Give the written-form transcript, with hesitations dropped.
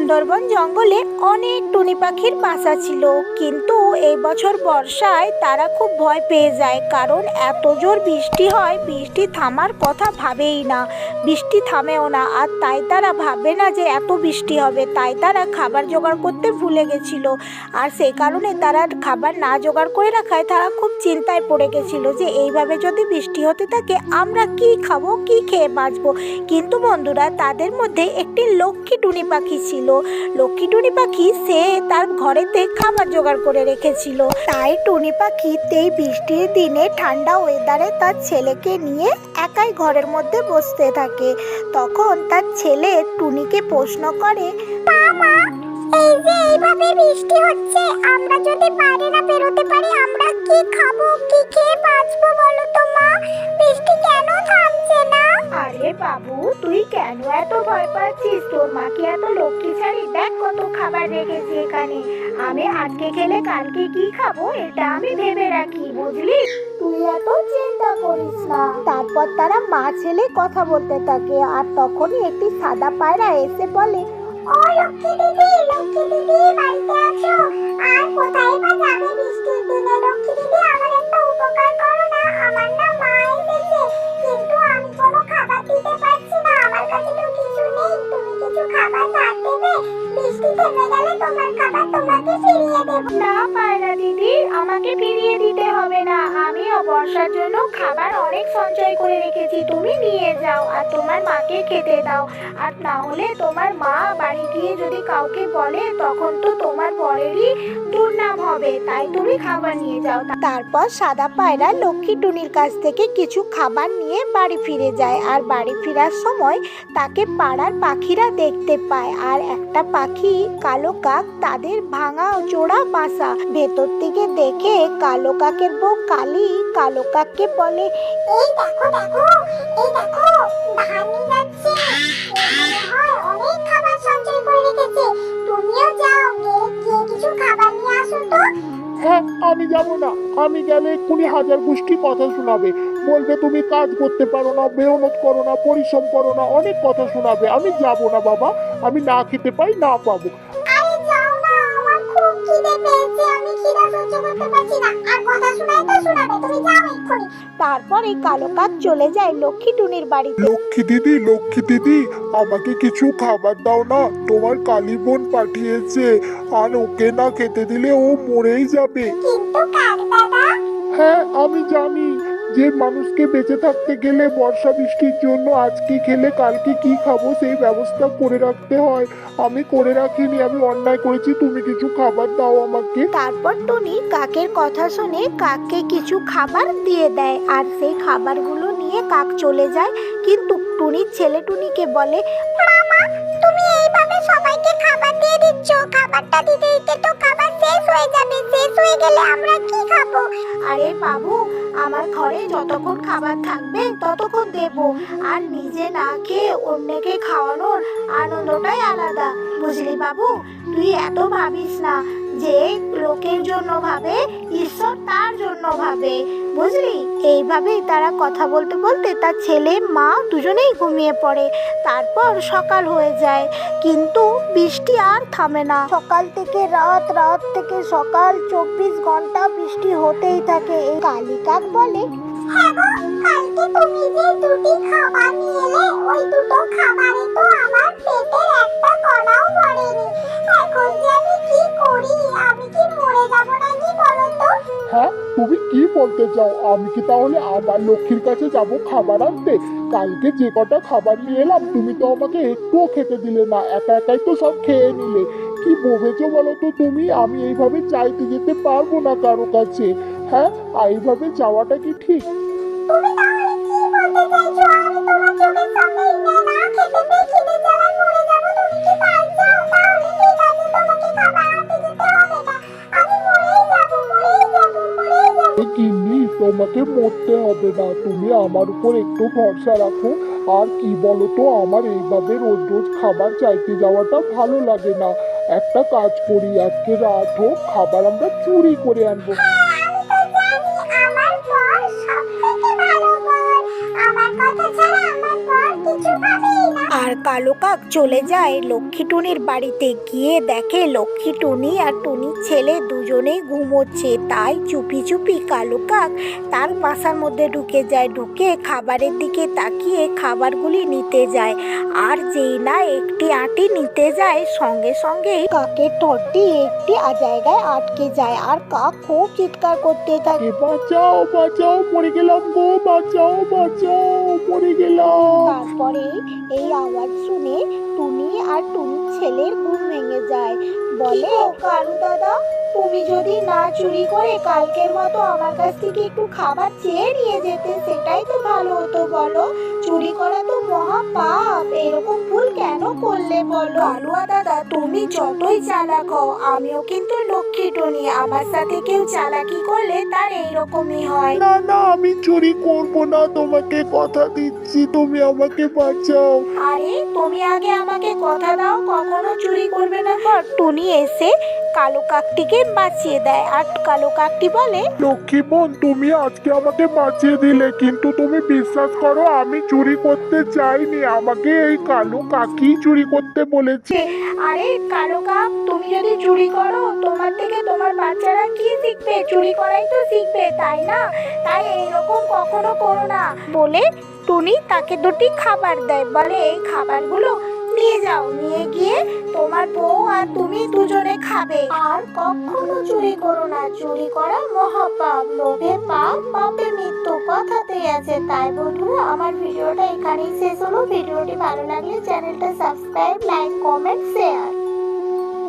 সুন্দরবন জঙ্গলে অনেক টুনি পাখির বাসা ছিল, কিন্তু এই বছর বর্ষায় তারা খুব ভয় পেয়ে যায়, কারণ এত জোর বৃষ্টি হয়, বৃষ্টি থামার কথা ভাবেই না, বৃষ্টি থামেও না। আর তাই তারা ভাবে না যে এত বৃষ্টি হবে, তাই তারা খাবার জোগাড় করতে ভুলে গেছিল। আর সেই কারণে তারা খাবার না জোগাড় করে রাখায় তারা খুব চিন্তায় পড়ে গেছিল যে এইভাবে যদি বৃষ্টি হতে থাকে আমরা কি খাবো, কি খেয়ে বাঁচবো। কিন্তু বন্ধুরা, তাদের মধ্যে একটি লক্ষ্মী টুনি পাখি ছিল। লক্ষ্মী টুনি পাখি সে তার ঘরেতে খাবার জোগাড় করে রেখেছিল। তাই টুনি পাখি এই বৃষ্টির দিনে ঠান্ডা ওয়েদারে তার ছেলেকে নিয়ে একাই ঘরের মধ্যে বসতে থাকে। তখন তার ছেলে টুনিকে প্রশ্ন করে, মামা, এই যে এইভাবে বৃষ্টি হচ্ছে, আমরা যদি বাইরে না বেরোতে পারি আমরা কি খাবো, কি খেয়ে বাঁচবো বলো তো মা? বৃষ্টি কেন থামছে না? আরে বাবু, তুই কেন এত ভয় পাচ্ছিস? তোর মা কি এত লক্ষ্মীছাড়ি? দেখ কত খাবার রেখেছি এখানে। আমি আজকে খেলে কালকে কি খাবো এটা আমি ভেবে রাখি, বুঝলি? তুই এত চিন্তা করিস না। তারপর তারা মা ছেলে কথা বলতে থাকে, আর তখনই একটি সাদা পায়রা এসে বলে, ও লক্ষ্মী দিদি, লক্ষ্মী দিদি বাড়িতে আছো? আর কোথায় বা যাবে বৃষ্টির দিনে? লক্ষ্মী দিদি, আমার একটা উপকার করো না, আমার না মা এসেছে, কিন্তু আমি কোনো খাবার দিতে পারছি না, আমার কাছে তো কিছু নেই, তুমি কিছু খাবার ধার দেবে? বৃষ্টি থেমে গেলে তোমার খাবার তোমাকে ফিরিয়ে দেবো। না পায়রা দিদি, আমাকে ফিরিয়ে দিতে হবে না, আমি বর্ষার জন্য খাবার অনেক সঞ্চয় করে রেখেছি, তুমি নিয়ে যাও আর তোমার মাকে খেতে দাও। আর না হলে তোমার মা বাড়ি গিয়ে যদি কাউকে বলে তখন তো তোমার বরেরই দুর্নাম হবে, তাই তুমি খাবার নিয়ে যাও। তারপর সাদা পায়রা লক্ষ্মী টুনির কাছ থেকে কিছু খাবার নিয়ে বাড়ি ফিরে যায়। আর বাড়ি ফেরার সময় তাকে পাড়ার পাখিরা দেখতে পায়, আর একটা পাখি কালো কাক তাদের ভাঙা চোরা বাসা ভেতর থেকে দেখে কালো কাকের বউ কালী কালো কাককে বলে, এই দেখো দেখো, এই দেখো, ধান নিয়ে যাচ্ছে, মনে হয় অনেক খাবার সঞ্চয় করে রেখেছে, তুমিও যাও, গিয়ে কিছু খাবার নিয়ে আসো তো। হ্যাঁ, আমি যাব না। আমি গেলে এক্ষুনি হাজার গোষ্ঠী কথা শোনাবে, বলবে তুমি কাজ করতে পারো না, মেহনত করো না, পরিশ্রম করো না, অনেক কথা শোনাবে। আমি যাব না বাবা, আমি না খেতে পাই না পাবো। আরে যাও না, আমার খুব খিদে পেয়েছে, আমি খিদে সহ্য করতে পারছি না, আর কথা শোনাই তো শোনাবে, তুমি যাও এক্ষুনি। তারপর এই কালো কাক চলে যায় লক্ষ্মী টুনির বাড়িতে। লক্ষ্মী দিদি, লক্ষ্মী দিদি, আমাকে কিছু খাবার দাও না, তোমার কালী বোন পাঠিয়েছে, আর ওকে না খেতে দিলে ও মরেই যাবে। কিন্তু কাক দাদা, হ্যাঁ, আমি জানি যে মানুষকে বেঁচে থাকতে গেলে বর্ষা বৃষ্টির জন্য আজকে খেলে কালকে কি খাবো সেই ব্যবস্থা করে রাখতে হয়। আমি করে রাখিনি, আমি অন্যায় করেছি, তুমি কিছু খাবার দাও আমাকে। তারপর টুনি কাকের কথা শুনে কাককে কিছু খাবার দিয়ে দেয়, আর সেই খাবারগুলো নিয়ে কাক চলে যায়। কিন্তু টুনির ছেলে টুনিকে বলে, মামা, তুমি এইভাবে সবাইকে খাবার দিয়ে দিচ্ছ, খাবারটা দিতে দিতে তো খাবার শেষ হয়ে যাবে, শেষ হয়ে গেলে আমরা কি খাবো? আরে বাবু, আমার ঘরে যতক্ষণ খাবার থাকবে ততক্ষণ দেব, আর নিজে না খেয়ে অন্যকে খাওয়ানোর আনন্দটাই আলাদা, বুঝলি বাবু? তুই এত ভাবিস না, যে লোকের জন্য ভাবে ঈশ্বর তার জন্য ভাবে, বুঝলি? এইভাবেই তারা কথা বলতে বলতে তার ছেলে মা দুজনেই ঘুমিয়ে পড়ে। তারপর সকাল হয়ে যায়, কিন্তু বৃষ্টি আর থামে না। সকাল থেকে রাত, রাত থেকে সকাল, 24 ঘন্টা বৃষ্টি হতেই থাকে। এই কালী কাক বলে, হ্যাঁ গো, কালকে তুমি যে দুটি খাবার নিয়ে এলে, ওই দুটো খাবারে তো আমার পেটের একটা কণাও ভরেনি, এখন যে আমি কি করি? আমি কি মরে যাবো নাকি বলো তো? হ্যাঁ, তুমি কি বলতে চাও? আমি কি তাহলে আবার লক্ষ্মীর কাছে যাব খাবার আনতে? কালকে যে কটা খাবার নিয়ে এলাম তুমি তো আমাকে একটুও খেতে দিলে না, একা একাই তো সব খেয়ে নিলে। কি ভেবেছো বলো তো তুমি? আমি এইভাবে চাইতে যেতে পারবো না কারো কাছে। হ্যাঁ, এইভাবে যাওয়াটা কি ঠিক? তুমি তাহলে কি বলতে চাইছো? আমি তোমার চোখের সামনে না খেতে পেয়ে খিদে জ্বালায় মরে যাবো, তুমি কি তাই চাও? তাহলে ঠিক আছে, তোমাকে খাবার আনতে যেতে হবে না, আমি মরেই যাবো, মরেই যাবো, মরেই যাবো। এই গিন্নি, তোমাকে মরতে হবে না, তুমি আমার উপর একটু ভরসা রাখো। আর কি বলো তো, আমার এইভাবে রোজ রোজ খাবার চাইতে যাওয়াটা ভালো লাগে না। একটা কাজ করি, আজকে রাত হোক, খাবার আমরা চুরি করে আনবো। আমি তো জানি আমার বর সবথেকে ভালো বর, আমার কথা ছাড়া আমার বর কিছু ভাবেই না। আর কালো কাক চলে যায় লক্ষ্মী টুনির বাড়িতে। গিয়ে দেখে লক্ষ্মী টুনি আর টুনির ছেলে দুজনেই ঘুমোচ্ছে। তাই চুপি চুপি কালো কাক তার বাসার মধ্যে ঢুকে যায়। ঢুকে খাবারের দিকে তাকিয়ে খাবারগুলি নিতে যায়। আর যেই না একটি আঁটি নিতে যায়, সঙ্গে সঙ্গেই কাকের ঠোঁটটি একটি জায়গায় আটকে যায়। আর কাক খুব চিৎকার করতে থাকে, বাঁচাও বাঁচাও, মরে গেলাম গো, বাঁচাও বাঁচাও, মরে গেলাম। তারপরে এই আওয়াজ শুনে টুনি আর টুনির ছেলের ঘুম ভেঙে যায়। বলে, কালু দাদা, তুমি যদি না চুরি করে কালকের মতো আমার কাছ থেকে একটু খাবার চেয়ে নিয়ে যেতে, সেটাই তো ভালো হতো। বলো, চুরি করা তো মহা পাপ, এরকম ভুল কেন করলে বলো? কালুয়া দাদা, তুমি যতই চালাক হও, আমিও কিন্তু লক্ষ্মী টুনি। আমার সাথে কেউ চালাকি করলে তার এইরকমই হয়। না না, আমি চুরি করব না, তোমাকে কথা দিচ্ছি, তুমি আমাকে বাঁচাও। আরে তুমি আগে আমাকে কথা দাও কখনো চুরি করবে না। টুনি এসে কালো কাকটিকে বাঁচিয়ে দেয়। আর কালো কাকটি বলে, লক্ষ্মী বোন, তুমি আজকে আমাকে বাঁচিয়ে দিলে, কিন্তু তুমি বিশ্বাস করো আমি চুরি করতে চাইনি, আমাকে এই কালো কাকি চুরি করতে বলেছে। আরে কালো কাক, তুমি যদি চুরি করো তোমার থেকে তোমার বাচ্চারা কি শিখবে? চুরি করাই তো শিখবে, তাই না? তাই এইরকম কখনো করো না। বলে টুনি তাকে দুটি খাবার দেয়। বলে, এই খাবারগুলো নিয়ে যাও, নিয়ে গিয়ে তোমার বউ আর তুমি দুজনে খাবে। আর কখনো চুরি করো না, চুরি করা মহাপাপ, লোভে পাপ, পাপে মৃত্যু, কথাতেই আছে। তাই বন্ধুরা, আমার ভিডিওটা এখানেই শেষ হলো। ভিডিওটি ভালো লাগলে চ্যানেলটা সাবস্ক্রাইব, লাইক, কমেন্ট, শেয়ার।